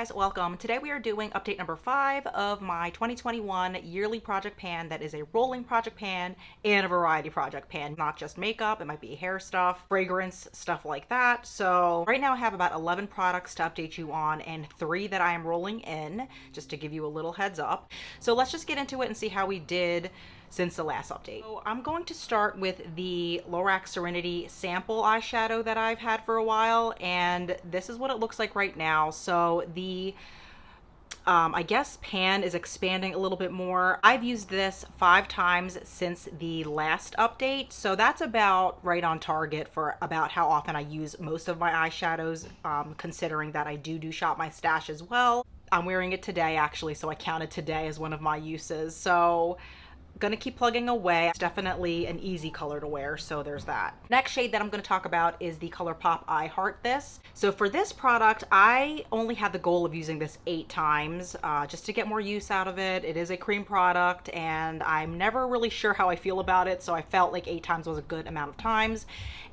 guys, welcome. Today we are doing update number 5 of my 2021 yearly project pan that is a rolling project pan and a variety project pan. Not just makeup, it might be hair stuff, fragrance, stuff like that. So right now I have about 11 products to update you on and 3 that I am rolling in, just to give you a little heads up. So let's just get into it and see how we did since the last update. So I'm going to start with the Lorac Serenity sample eyeshadow that I've had for a while, and this is what it looks like right now. So the I guess pan is expanding a little bit more. I've used this 5 times since the last update, so that's about right on target for about how often I use most of my eyeshadows, considering that I do shop my stash as well. I'm wearing it today actually, so I counted today as one of my uses. So gonna keep plugging away. It's definitely an easy color to wear, so there's that. Next shade that I'm gonna talk about is the ColourPop I Heart This. So for this product, I only had the goal of using this 8 times, just to get more use out of it. It is a cream product, and I'm never really sure how I feel about it, so I felt like 8 times was a good amount of times.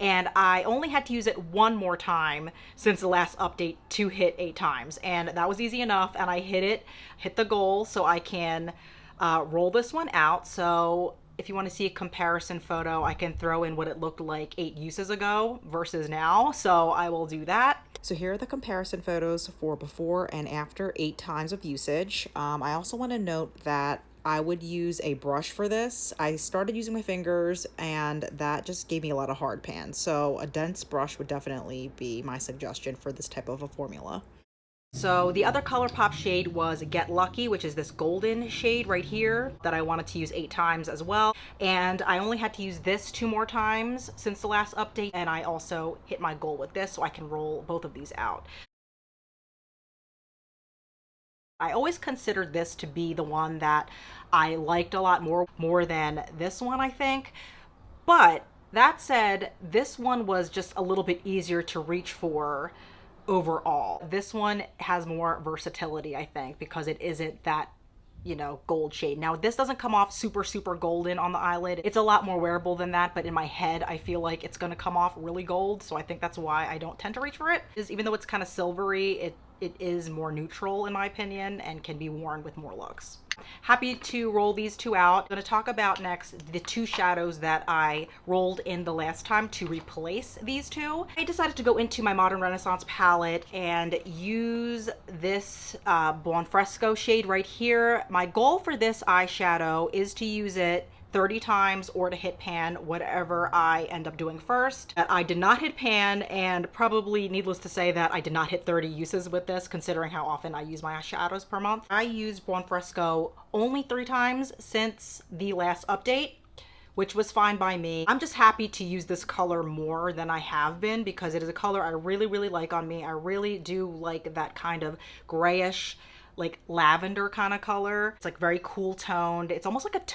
And I only had to use it one more time since the last update to hit 8 times, and that was easy enough, and I hit the goal, so I can roll this one out. So if you want to see a comparison photo, I can throw in what it looked like 8 uses ago versus now. So I will do that. So here are the comparison photos for before and after 8 times of usage. I also want to note that I would use a brush for this. I started using my fingers and that just gave me a lot of hard pan. So a dense brush would definitely be my suggestion for this type of a formula. So the other ColourPop shade was Get Lucky, which is this golden shade right here that I wanted to use 8 times as well. And I only had to use this 2 more times since the last update, and I also hit my goal with this, so I can roll both of these out. I always considered this to be the one that I liked a lot more than this one, I think. But that said, this one was just a little bit easier to reach for overall. This one has more versatility, I think, because it isn't that, gold shade. Now, this doesn't come off super golden on the eyelid. It's a lot more wearable than that, but in my head, I feel like it's gonna come off really gold, so I think that's why I don't tend to reach for it. Even though it's kind of silvery, it is more neutral in my opinion and can be worn with more looks. Happy to roll these 2 out. I'm going to talk about next the 2 shadows that I rolled in the last time to replace these 2. I decided to go into my Modern Renaissance palette and use this Buonfresco shade right here. My goal for this eyeshadow is to use it 30 times or to hit pan, whatever I end up doing first. I did not hit pan, and probably needless to say that I did not hit 30 uses with this, considering how often I use my eyeshadows per month. I used Buonfresco only 3 times since the last update, which was fine by me. I'm just happy to use this color more than I have been because it is a color I really like on me. I really do like that kind of grayish, like lavender kind of color. It's like very cool toned. It's almost like a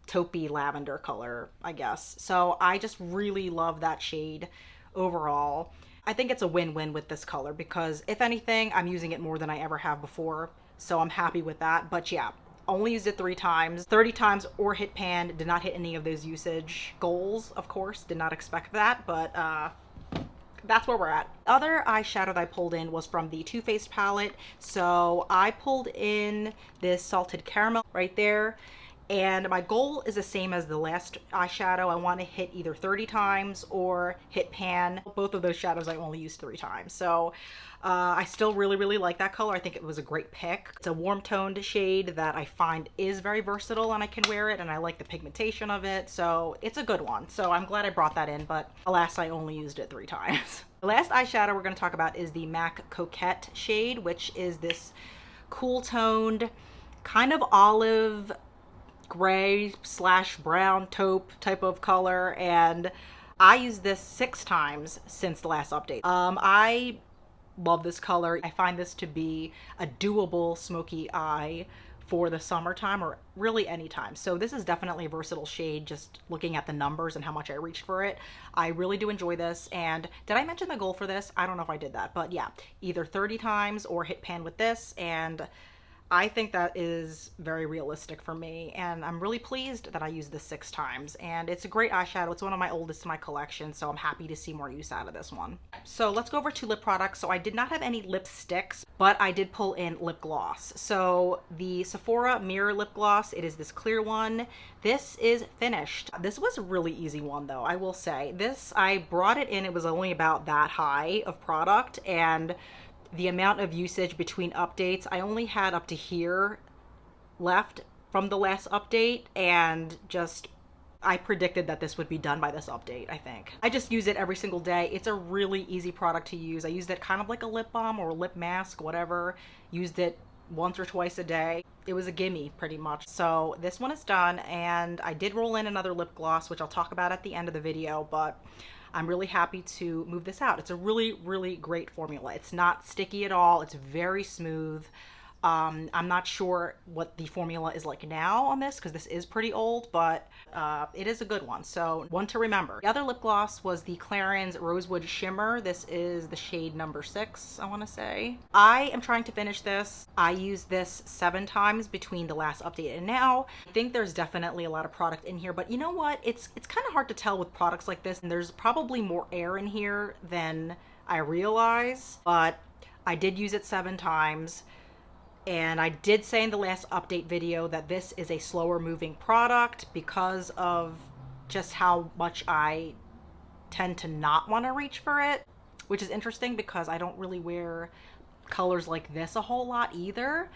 taupey lavender color, I guess. So I just really love that shade overall. I think it's a win-win with this color because if anything, I'm using it more than I ever have before. So I'm happy with that. But yeah, only used it 3 times, 30 times or hit pan. Did not hit any of those usage goals, of course. Did not expect that, but that's where we're at. Other eyeshadow that I pulled in was from the Too Faced palette. So I pulled in this Salted Caramel right there. And my goal is the same as the last eyeshadow. I want to hit either 30 times or hit pan. Both of those shadows I only used 3 times. So I still really like that color. I think it was a great pick. It's a warm toned shade that I find is very versatile and I can wear it, and I like the pigmentation of it. So it's a good one. So I'm glad I brought that in, but alas, I only used it 3 times. The last eyeshadow we're going to talk about is the MAC Coquette shade, which is this cool toned kind of olive gray / brown taupe type of color, and I used this 6 times since the last update. I love this color. I find this to be a doable smoky eye for the summertime or really anytime. So this is definitely a versatile shade, just looking at the numbers and how much I reached for it. I really do enjoy this. And did I mention the goal for this? I don't know if I did that, but yeah, either 30 times or hit pan with this, and I think that is very realistic for me, and I'm really pleased that I used this 6 times. And it's a great eyeshadow. It's one of my oldest in my collection, so I'm happy to see more use out of this one. So let's go over to lip products. So I did not have any lipsticks, but I did pull in lip gloss. So the Sephora Mirror Lip Gloss, it is this clear one. This is finished. This was a really easy one though, I will say. This, I brought it in, it was only about that high of product, and the amount of usage between updates, I only had up to here left from the last update, and just I predicted that this would be done by this update, I think. I just use it every single day. It's a really easy product to use. I used it kind of like a lip balm or a lip mask, whatever. Used it once or twice a day. It was a gimme pretty much. So this one is done, and I did roll in another lip gloss, which I'll talk about at the end of the video, but I'm really happy to move this out. It's a really, really great formula. It's not sticky at all. It's very smooth. I'm not sure what the formula is like now on this because this is pretty old, but it is a good one. So one to remember. The other lip gloss was the Clarins Rosewood Shimmer. This is the shade number 6, I want to say. I am trying to finish this. I used this 7 times between the last update and now. I think there's definitely a lot of product in here, but you know what? It's kind of hard to tell with products like this, and there's probably more air in here than I realize, but I did use it 7 times. And I did say in the last update video that this is a slower moving product because of just how much I tend to not want to reach for it, which is interesting because I don't really wear colors like this a whole lot either.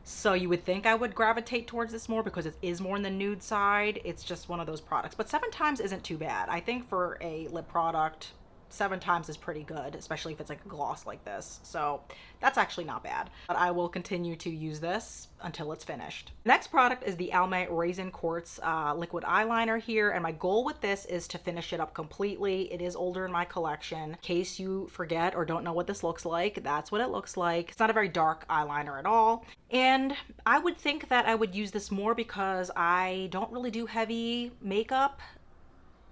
So you would think I would gravitate towards this more because it is more in the nude side. It's just one of those products. But 7 times isn't too bad. I think for a lip product, 7 times is pretty good, especially if it's like a gloss like this. So that's actually not bad. But I will continue to use this until it's finished. Next product is the Almay Raisin Quartz liquid eyeliner here, and my goal with this is to finish it up completely. It is older in my collection. In case you forget or don't know what this looks like, that's what it looks like. It's not a very dark eyeliner at all. And I would think that I would use this more because I don't really do heavy makeup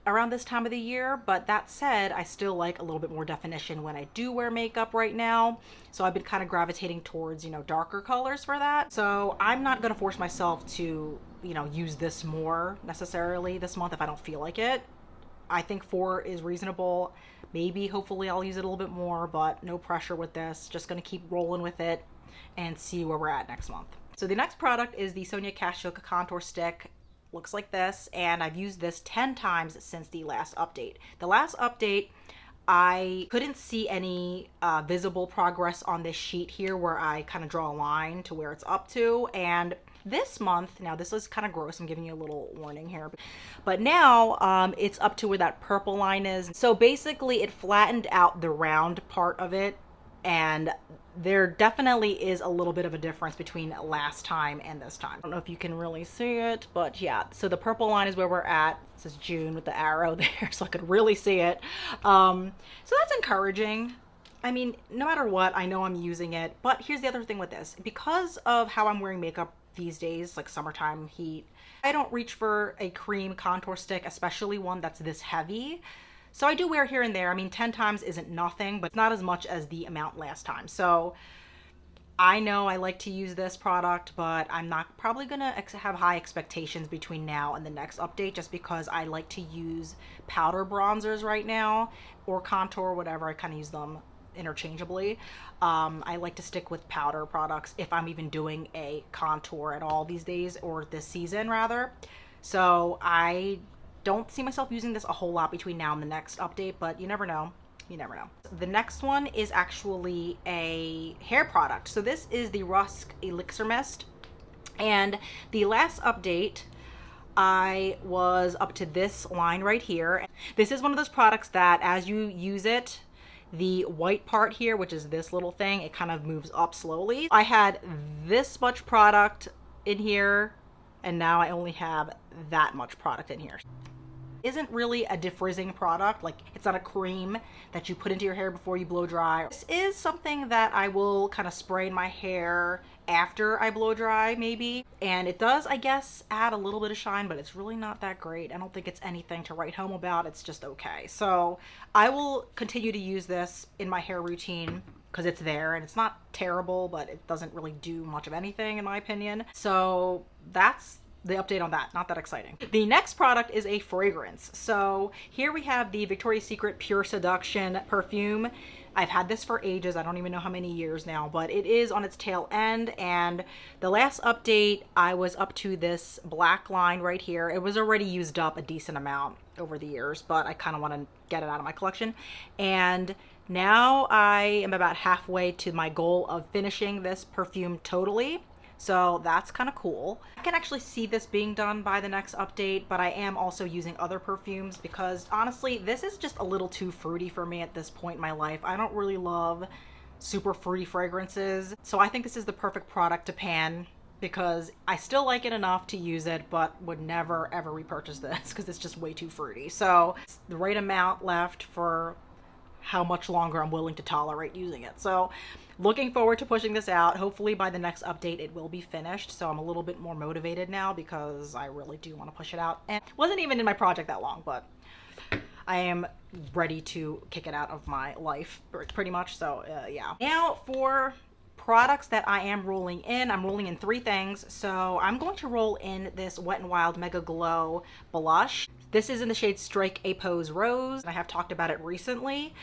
around this time of the year, but that said, I still like a little bit more definition when I do wear makeup right now. So I've been kind of gravitating towards, you know, darker colors for that. So I'm not gonna force myself to, you know, use this more necessarily this month if I don't feel like it. I think 4 is reasonable. Maybe, hopefully I'll use it a little bit more, but no pressure with this. Just gonna keep rolling with it and see where we're at next month. So the next product is the Sonia Kashuk Contour Stick. Looks like this, and I've used this 10 times since the last update. The last update, I couldn't see any visible progress on this sheet here where I kind of draw a line to where it's up to, and this month, now this is kind of gross, I'm giving you a little warning here, but now it's up to where that purple line is. So basically it flattened out the round part of it, and there definitely is a little bit of a difference between last time and this time. I don't know if you can really see it, but yeah, so the purple line is where we're at. This is June with the arrow there, so I could really see it. So that's encouraging. I mean, no matter what, I know I'm using it, but here's the other thing with this. Because of how I'm wearing makeup these days, like summertime heat, I don't reach for a cream contour stick, especially one that's this heavy. So I do wear here and there. I mean, 10 times isn't nothing, but not as much as the amount last time. So I know I like to use this product, but I'm not probably gonna have high expectations between now and the next update just because I like to use powder bronzers right now, or contour, whatever. I kind of use them interchangeably. I like to stick with powder products if I'm even doing a contour at all these days, or this season rather. So I don't see myself using this a whole lot between now and the next update, but you never know. You never know. The next one is actually a hair product. So this is the Rusk Elixir Mist. And the last update, I was up to this line right here. This is one of those products that as you use it, the white part here, which is this little thing, it kind of moves up slowly. I had this much product in here, and now I only have that much product in here. Isn't really a defrizzing product. Like, it's not a cream that you put into your hair before you blow dry. This is something that I will kind of spray in my hair after I blow dry maybe, and it does, I guess, add a little bit of shine, but it's really not that great. I don't think it's anything to write home about. It's just okay. So I will continue to use this in my hair routine because it's there and it's not terrible, but it doesn't really do much of anything in my opinion. So that's the update on that. Not that exciting. The next product is a fragrance. So here we have the Victoria's Secret Pure Seduction perfume. I've had this for ages. I don't even know how many years now, but it is on its tail end. And the last update, I was up to this black line right here. It was already used up a decent amount over the years, but I kind of want to get it out of my collection. And now I am about halfway to my goal of finishing this perfume totally. So that's kind of cool. I can actually see this being done by the next update, but I am also using other perfumes because honestly, this is just a little too fruity for me at this point in my life. I don't really love super fruity fragrances. So I think this is the perfect product to pan because I still like it enough to use it, but would never ever repurchase this because it's just way too fruity. So it's the right amount left for how much longer I'm willing to tolerate using it. So looking forward to pushing this out. Hopefully by the next update it will be finished. So I'm a little bit more motivated now because I really do want to push it out. And it wasn't even in my project that long, but I am ready to kick it out of my life pretty much. So yeah. Now for products that I am rolling in, I'm rolling in 3 things. So I'm going to roll in this Wet n Wild Mega Glow blush. This is in the shade Strike a Pose Rose. I have talked about it recently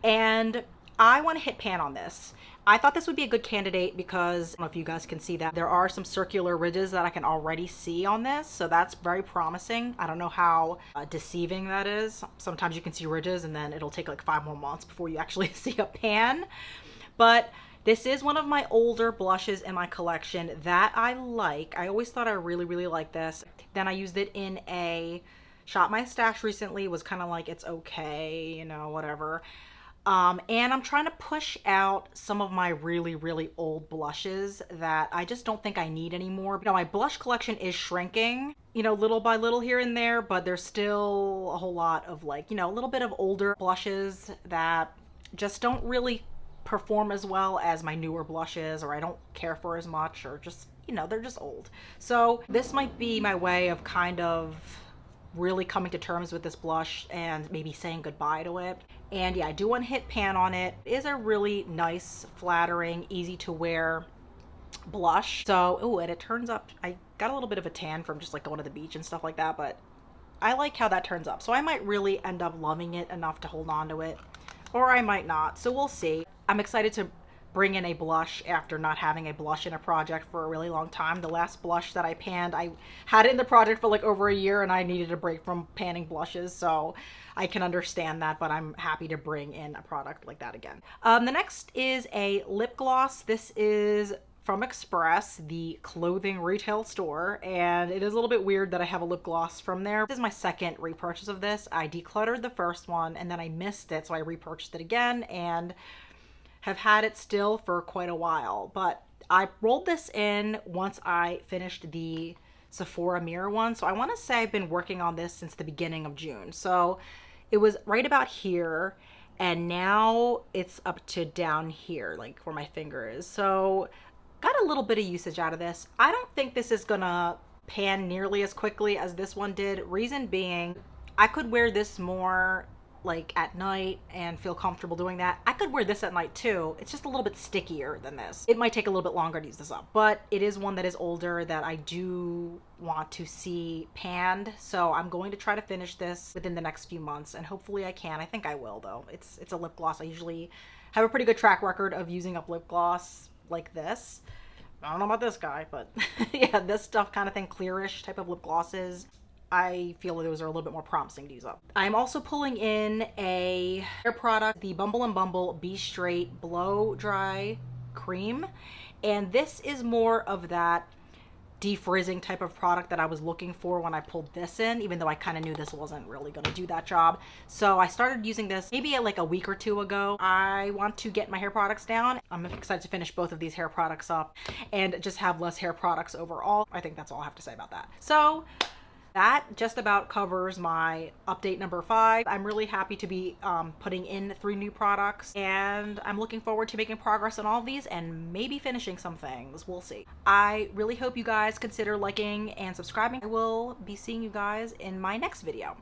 and I want to hit pan on this. I thought this would be a good candidate because, I don't know if you guys can see that, there are some circular ridges that I can already see on this, so that's very promising. I don't know how deceiving that is. Sometimes you can see ridges and then it'll take like 5 more months before you actually see a pan. But this is one of my older blushes in my collection that I like. I always thought I really liked this. Then I used it in a Shop My Stash recently, was kind of like, it's okay, you know, whatever. And I'm trying to push out some of my really old blushes that I just don't think I need anymore. You know, my blush collection is shrinking, you know, little by little here and there, but there's still a whole lot of like, you know, a little bit of older blushes that just don't really perform as well as my newer blushes, or I don't care for as much, or just, you know, they're just old. So this might be my way of kind of really coming to terms with this blush and maybe saying goodbye to it. And yeah, I do want to hit pan on it. It is a really nice, flattering, easy to wear blush. So, oh, and it turns up, I got a little bit of a tan from just like going to the beach and stuff like that, but I like how that turns up. So I might really end up loving it enough to hold on to it, or I might not. So we'll see. I'm excited to bring in a blush after not having a blush in a project for a really long time. The last blush that I panned, I had it in the project for like over a year and I needed a break from panning blushes, so I can understand that, but I'm happy to bring in a product like that again. The next is a lip gloss. This is from Express, the clothing retail store, and it is a little bit weird that I have a lip gloss from there. This is my second repurchase of this. I decluttered the first one and then I missed it, so I repurchased it again and have had it still for quite a while. But I rolled this in once I finished the Sephora mirror one. So I want to say I've been working on this since the beginning of June. So it was right about here, and now it's up to down here, like where my finger is. So got a little bit of usage out of this. I don't think this is gonna pan nearly as quickly as this one did. Reason being, I could wear this more like at night and feel comfortable doing that. I could wear this at night too. It's just a little bit stickier than this. It might take a little bit longer to use this up, but it is one that is older that I do want to see panned. So I'm going to try to finish this within the next few months, and hopefully I can. I think I will though. It's a lip gloss. I usually have a pretty good track record of using up lip gloss like this. I don't know about this guy, but yeah, this stuff kind of thing, clearish type of lip glosses, I feel those are a little bit more promising to use up. I'm also pulling in a hair product, the Bumble and Bumble Be Straight Blow Dry Cream. And this is more of that defrizzing type of product that I was looking for when I pulled this in, even though I kind of knew this wasn't really going to do that job. So I started using this maybe like a week or two ago. I want to get my hair products down. I'm excited to finish both of these hair products up and just have less hair products overall. I think that's all I have to say about that. So that just about covers my update number 5. I'm really happy to be putting in 3 new products, and I'm looking forward to making progress on all of these and maybe finishing some things. We'll see. I really hope you guys consider liking and subscribing. I will be seeing you guys in my next video.